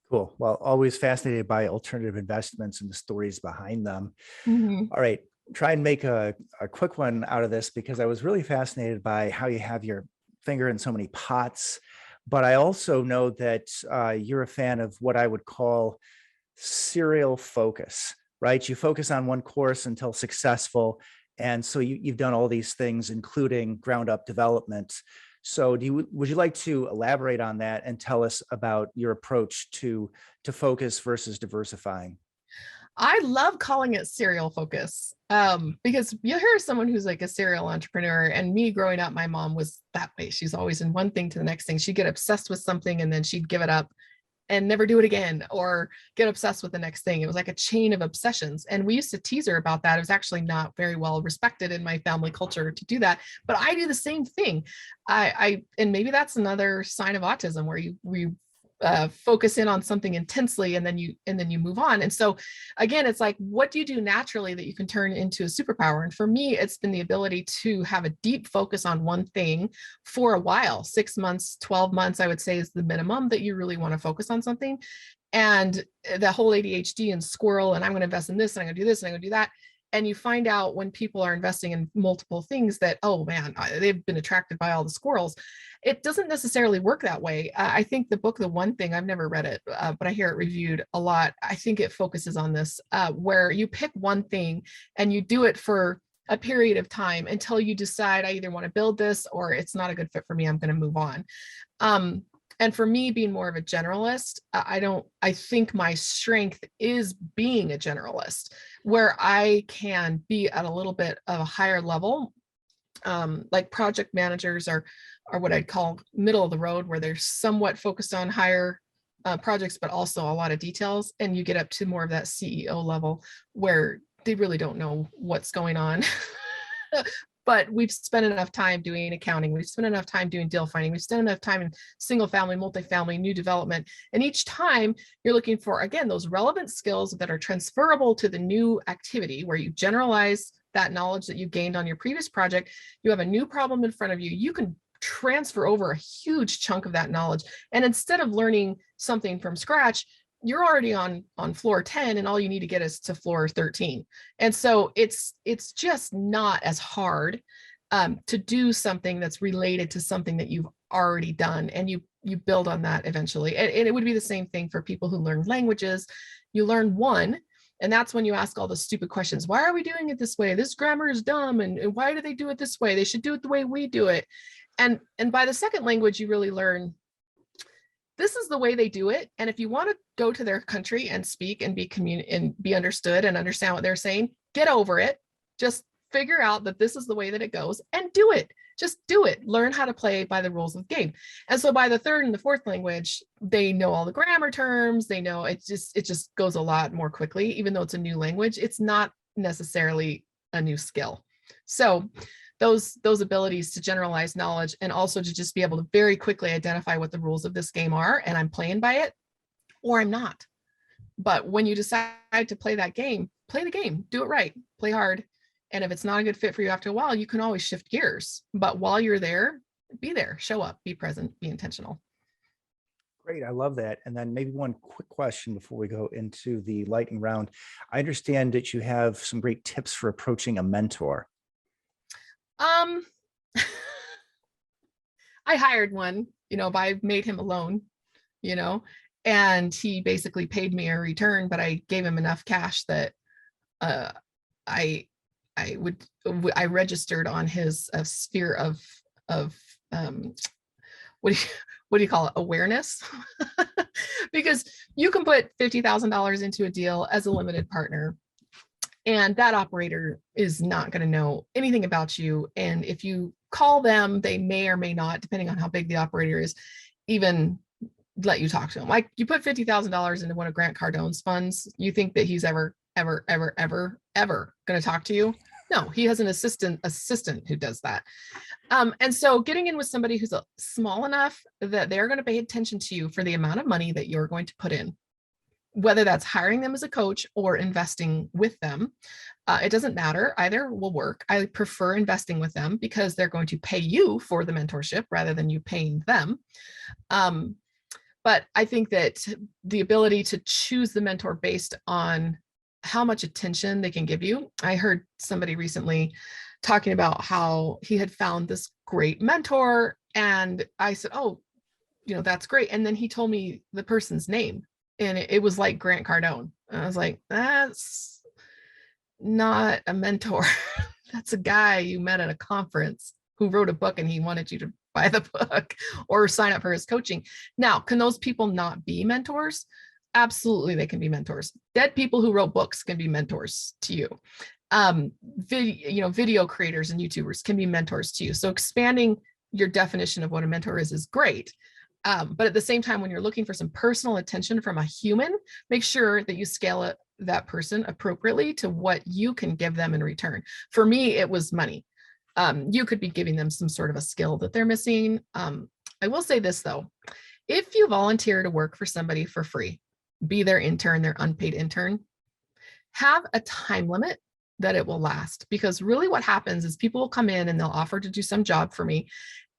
Cool. Well, always fascinated by alternative investments and the stories behind them. Mm-hmm. All right. Try and make a quick one out of this, because I was really fascinated by how you have your finger in so many pots. But I also know that you're a fan of what I would call serial focus, right? You focus on one course until successful. And so you've done all these things, including ground up development. So would you like to elaborate on that and tell us about your approach to focus versus diversifying? I love calling it serial focus, because you hear someone who's like a serial entrepreneur, and me growing up, my mom was that way. She's always in one thing to the next thing. She'd get obsessed with something and then she'd give it up and never do it again, or get obsessed with the next thing. It was like a chain of obsessions. And we used to tease her about that. It was actually not very well respected in my family culture to do that, but I do the same thing. And maybe that's another sign of autism, where we focus in on something intensely and then you move on. And so again, it's like, what do you do naturally that you can turn into a superpower? And for me, it's been the ability to have a deep focus on one thing for a while. 6 months, 12 months, I would say, is the minimum that you really want to focus on something. And the whole ADHD and squirrel, and I'm going to invest in this, and I'm going to do this, and I'm going to do that. And you find out when people are investing in multiple things that, oh man, they've been attracted by all the squirrels. It doesn't necessarily work that way. I think the book, The One Thing, I've never read it, but I hear it reviewed a lot. I think it focuses on this, where you pick one thing and you do it for a period of time until you decide, I either want to build this or it's not a good fit for me, I'm going to move on. And for me, being more of a generalist, I think my strength is being a generalist, where I can be at a little bit of a higher level. Like project managers are what I'd call middle of the road, where they're somewhat focused on higher projects, but also a lot of details. And you get up to more of that CEO level, where they really don't know what's going on. But we've spent enough time doing accounting. We've spent enough time doing deal finding. We've spent enough time in single family, multifamily, new development. And each time you're looking for, again, those relevant skills that are transferable to the new activity, where you generalize that knowledge that you gained on your previous project. You have a new problem in front of you. You can transfer over a huge chunk of that knowledge. And instead of learning something from scratch, you're already on floor 10, and all you need to get is to floor 13. And so it's just not as hard to do something that's related to something that you've already done, and you build on that eventually. And it would be the same thing for people who learn languages. You learn one, and that's when you ask all the stupid questions. Why are we doing it this way? This grammar is dumb. And why do they do it this way? They should do it the way we do it. And by the second language, you really learn, this is the way they do it. And if you want to go to their country and speak and be understood and understand what they're saying, get over it. Just figure out that this is the way that it goes and do it. Just do it. Learn how to play by the rules of the game. And so by the third and the fourth language, they know all the grammar terms. They know it just goes a lot more quickly. Even though it's a new language, it's not necessarily a new skill. So those abilities to generalize knowledge, and also to just be able to very quickly identify what the rules of this game are, and I'm playing by it or I'm not. But when you decide to play that game, play the game, do it right, play hard. And if it's not a good fit for you after a while, you can always shift gears. But while you're there, be there, show up, be present, be intentional. Great. I love that. And then maybe one quick question before we go into the lightning round. I understand that you have some great tips for approaching a mentor. I hired one, but I made him a loan, and he basically paid me a return, but I gave him enough cash that I registered on his sphere of what do you call it? Awareness. Because you can put $50,000 into a deal as a limited partner, and that operator is not going to know anything about you. And if you call them, they may or may not, depending on how big the operator is, even let you talk to them. Like, you put $50,000 into one of Grant Cardone's funds, you think that he's ever going to talk to you? No, he has an assistant who does that. And so getting in with somebody who's small enough that they're going to pay attention to you for the amount of money that you're going to put in, whether that's hiring them as a coach or investing with them, it doesn't matter. Either will work. I prefer investing with them because they're going to pay you for the mentorship rather than you paying them. But I think that the ability to choose the mentor based on how much attention they can give you. I heard somebody recently talking about how he had found this great mentor, and I said, oh, that's great. And then he told me the person's name, and it was like Grant Cardone. And I was like, that's not a mentor. That's a guy you met at a conference who wrote a book and he wanted you to buy the book or sign up for his coaching. Now, can those people not be mentors? Absolutely, they can be mentors. Dead people who wrote books can be mentors to you. Video creators and YouTubers can be mentors to you. So expanding your definition of what a mentor is great. But at the same time, when you're looking for some personal attention from a human, make sure that you scale that person appropriately to what you can give them in return. For me, it was money. You could be giving them some sort of a skill that they're missing. I will say this though, if you volunteer to work for somebody for free, be their intern, their unpaid intern, have a time limit that it will last. Because really what happens is people will come in and they'll offer to do some job for me.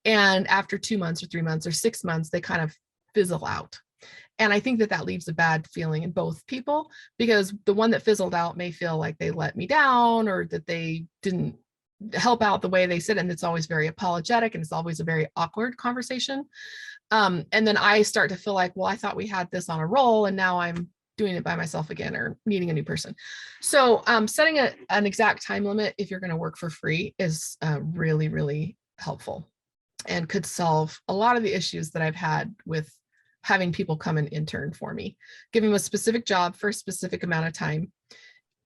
And after 2 months or 3 months or 6 months, they kind of fizzle out. And I think that leaves a bad feeling in both people, because the one that fizzled out may feel like they let me down or that they didn't help out the way they said. And it's always very apologetic and it's always a very awkward conversation. And then I start to feel like, well, I thought we had this on a roll and now I'm doing it by myself again or needing a new person. So setting an exact time limit if you're going to work for free is really, really helpful and could solve a lot of the issues that I've had with having people come and intern for me. Give them a specific job for a specific amount of time.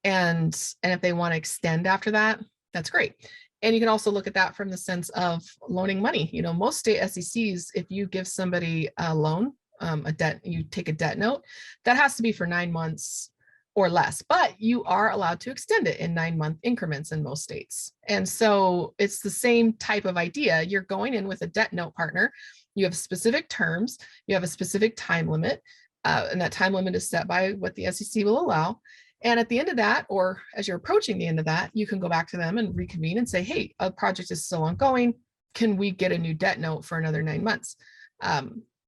And if they want to extend after that, that's great. And you can also look at that from the sense of loaning money. Most state SECs, if you give somebody a loan, a debt, you take a debt note, that has to be for 9 months or less, but you are allowed to extend it in 9-month increments in most states. And so it's the same type of idea. You're going in with a debt note partner. You have specific terms, you have a specific time limit, and that time limit is set by what the SEC will allow. And at the end of that, or as you're approaching the end of that, you can go back to them and reconvene and say, hey, a project is still ongoing. Can we get a new debt note for another 9 months?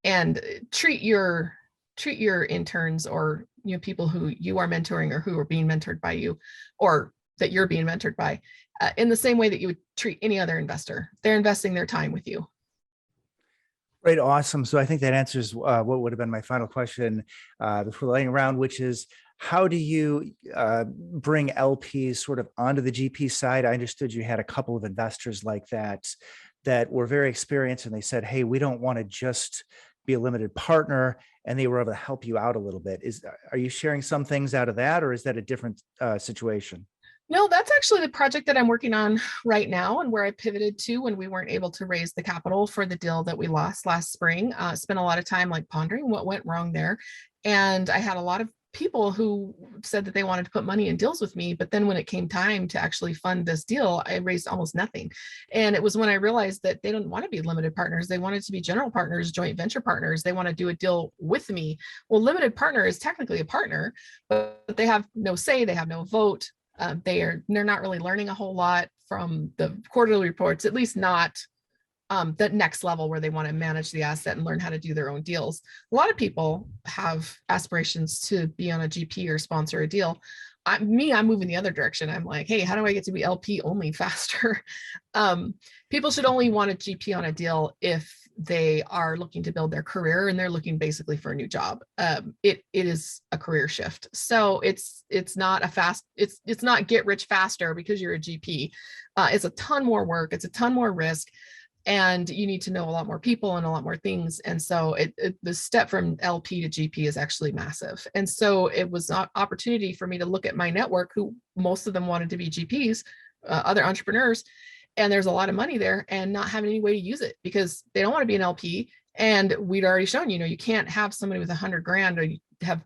And treat your interns or people who you are mentoring or who are being mentored by you, or that you're being mentored by, in the same way that you would treat any other investor. They're investing their time with you. Right. Awesome. So I think that answers what would have been my final question before the lightning round, which is, how do you bring LPs sort of onto the GP side? I understood you had a couple of investors like that were very experienced, and they said, hey, we don't want to just be a limited partner, and they were able to help you out a little bit. Are you sharing some things out of that, or is that a different situation? No, that's actually the project that I'm working on right now, and where I pivoted to when we weren't able to raise the capital for the deal that we lost last spring. Spent a lot of time pondering what went wrong there. And I had a lot of people who said that they wanted to put money in deals with me, but then when it came time to actually fund this deal, I raised almost nothing. And it was when I realized that they didn't want to be limited partners. They wanted to be general partners, joint venture partners. They want to do a deal with me. Well, limited partner is technically a partner, but they have no say, they have no vote. They're not really learning a whole lot from the quarterly reports, at least not the next level where they want to manage the asset and learn how to do their own deals. A lot of people have aspirations to be on a GP or sponsor a deal. I'm moving the other direction. I'm like, hey, how do I get to be LP only faster? People should only want a GP on a deal if they are looking to build their career and they're looking basically for a new job. It is a career shift. So it's not it's not get rich faster because you're a GP. It's a ton more work. It's a ton more risk. and you need to know a lot more people and a lot more things. And so the step from LP to GP is actually massive. And so it was an opportunity for me to look at my network, who most of them wanted to be GPs, other entrepreneurs, and there's a lot of money there, and not having any way to use it because they don't want to be an LP. And we'd already shown, you can't have somebody with 100 grand or you have,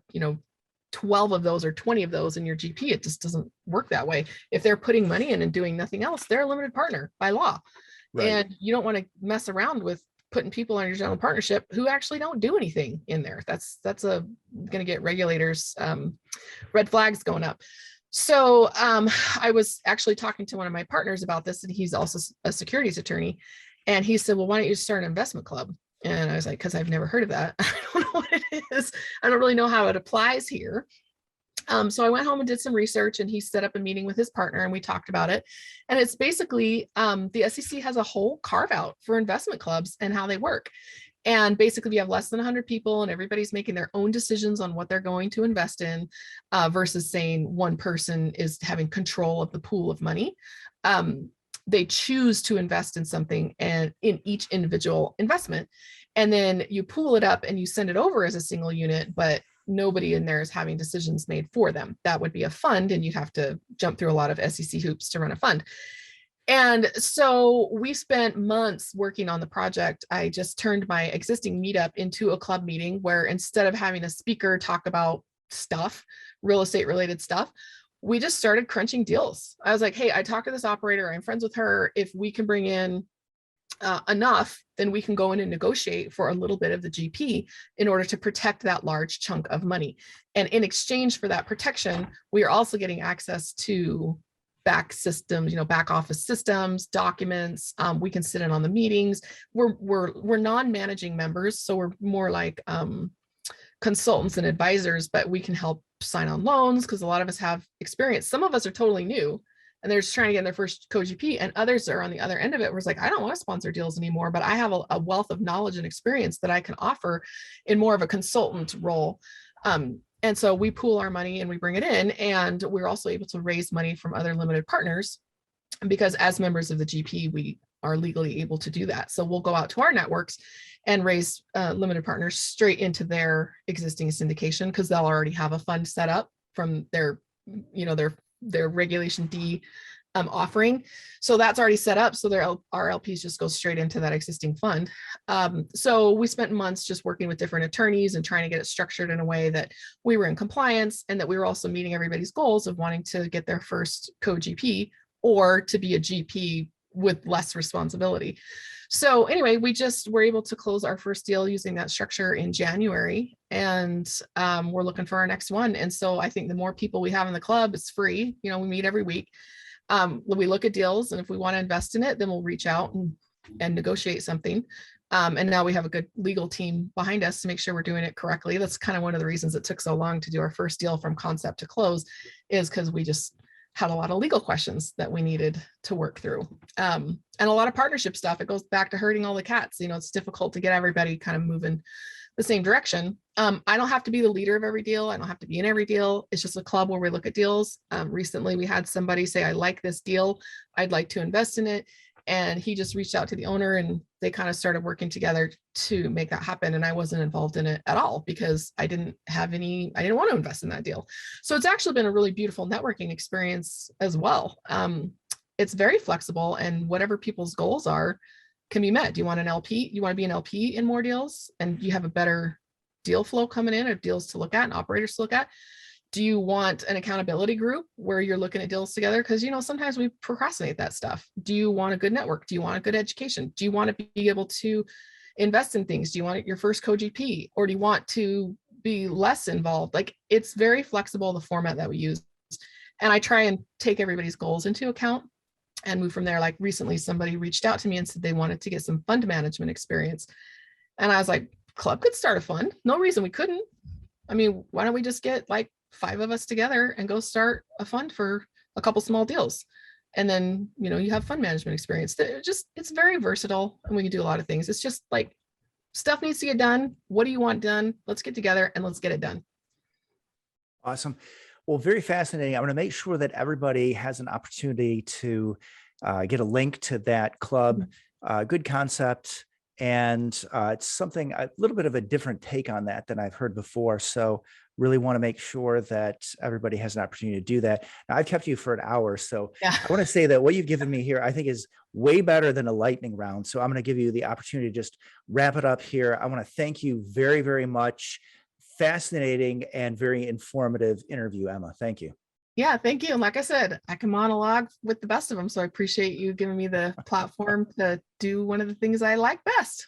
12 of those or 20 of those in your GP. It just doesn't work that way. If they're putting money in and doing nothing else, they're a limited partner by law. Right. And you don't want to mess around with putting people on your general partnership who actually don't do anything in there. That's going to get regulators red flags going up. So I was actually talking to one of my partners about this, and he's also a securities attorney. And he said, well, why don't you start an investment club? And I was like, because I've never heard of that. I don't know what it is. I don't really know how it applies here. So I went home and did some research, and he set up a meeting with his partner, and we talked about it. And it's basically the SEC has a whole carve out for investment clubs and how they work. And basically, you have less than 100 people, and everybody's making their own decisions on what they're going to invest in, versus saying one person is having control of the pool of money. They choose to invest in something and in each individual investment. And then you pool it up and you send it over as a single unit, but nobody in there is having decisions made for them. That would be a fund, and you'd have to jump through a lot of SEC hoops to run a fund. And so we spent months working on the project. I just turned my existing meetup into a club meeting where instead of having a speaker talk about stuff, real estate related stuff, we just started crunching deals. I was like, hey, I talked to this operator. I'm friends with her. If we can bring in enough, then we can go in and negotiate for a little bit of the GP in order to protect that large chunk of money. And in exchange for that protection, we are also getting access to back systems, back office systems, documents. We can sit in on the meetings. We're non-managing members, so we're more like consultants and advisors, but we can help sign on loans because a lot of us have experience. Some of us are totally new and they're just trying to get their first co-GP, and others are on the other end of it where it's like, I don't want to sponsor deals anymore, but I have a wealth of knowledge and experience that I can offer in more of a consultant role. And so we pool our money and we bring it in, and we're also able to raise money from other limited partners because as members of the GP, we are legally able to do that. So we'll go out to our networks and raise limited partners straight into their existing syndication because they'll already have a fund set up from their Regulation D offering. So that's already set up. So our LPs just go straight into that existing fund. So we spent months just working with different attorneys and trying to get it structured in a way that we were in compliance and that we were also meeting everybody's goals of wanting to get their first co-GP or to be a GP with less responsibility. So anyway, we just were able to close our first deal using that structure in January, and we're looking for our next one. And so I think the more people we have in the club, it's free. We meet every week. We look at deals, and if we want to invest in it, then we'll reach out and negotiate something. And now we have a good legal team behind us to make sure we're doing it correctly. That's kind of one of the reasons it took so long to do our first deal from concept to close, is because we just had a lot of legal questions that we needed to work through. And a lot of partnership stuff. It goes back to herding all the cats. It's difficult to get everybody kind of moving the same direction. I don't have to be the leader of every deal. I don't have to be in every deal. It's just a club where we look at deals. Recently, we had somebody say, I like this deal. I'd like to invest in it. And he just reached out to the owner and they kind of started working together to make that happen. And I wasn't involved in it at all because I didn't want to invest in that deal. So it's actually been a really beautiful networking experience as well. It's very flexible, and whatever people's goals are can be met. Do you want an LP? You want to be an LP in more deals and you have a better deal flow coming in of deals to look at and operators to look at? Do you want an accountability group where you're looking at deals together? Because, sometimes we procrastinate that stuff. Do you want a good network? Do you want a good education? Do you want to be able to invest in things? Do you want your first co-GP, or do you want to be less involved? Like, it's very flexible, the format that we use. And I try and take everybody's goals into account and move from there. Like recently, somebody reached out to me and said they wanted to get some fund management experience. And I was like, club could start a fund. No reason we couldn't. Why don't we just get like 5 of us together and go start a fund for a couple small deals? And then, you have fund management experience. It's very versatile and we can do a lot of things. It's just like stuff needs to get done. What do you want done? Let's get together and let's get it done. Awesome. Well, very fascinating. I'm going to make sure that everybody has an opportunity to get a link to that club good concept. And it's something, a little bit of a different take on that than I've heard before. So really want to make sure that everybody has an opportunity to do that. Now, I've kept you for an hour, so Yeah. I want to say that what you've given me here, I think, is way better than a lightning round. So I'm going to give you the opportunity to just wrap it up here. I want to thank you very, very much. Fascinating and very informative interview, Emma. Thank you. Yeah, thank you. And like I said, I can monologue with the best of them. So I appreciate you giving me the platform to do one of the things I like best.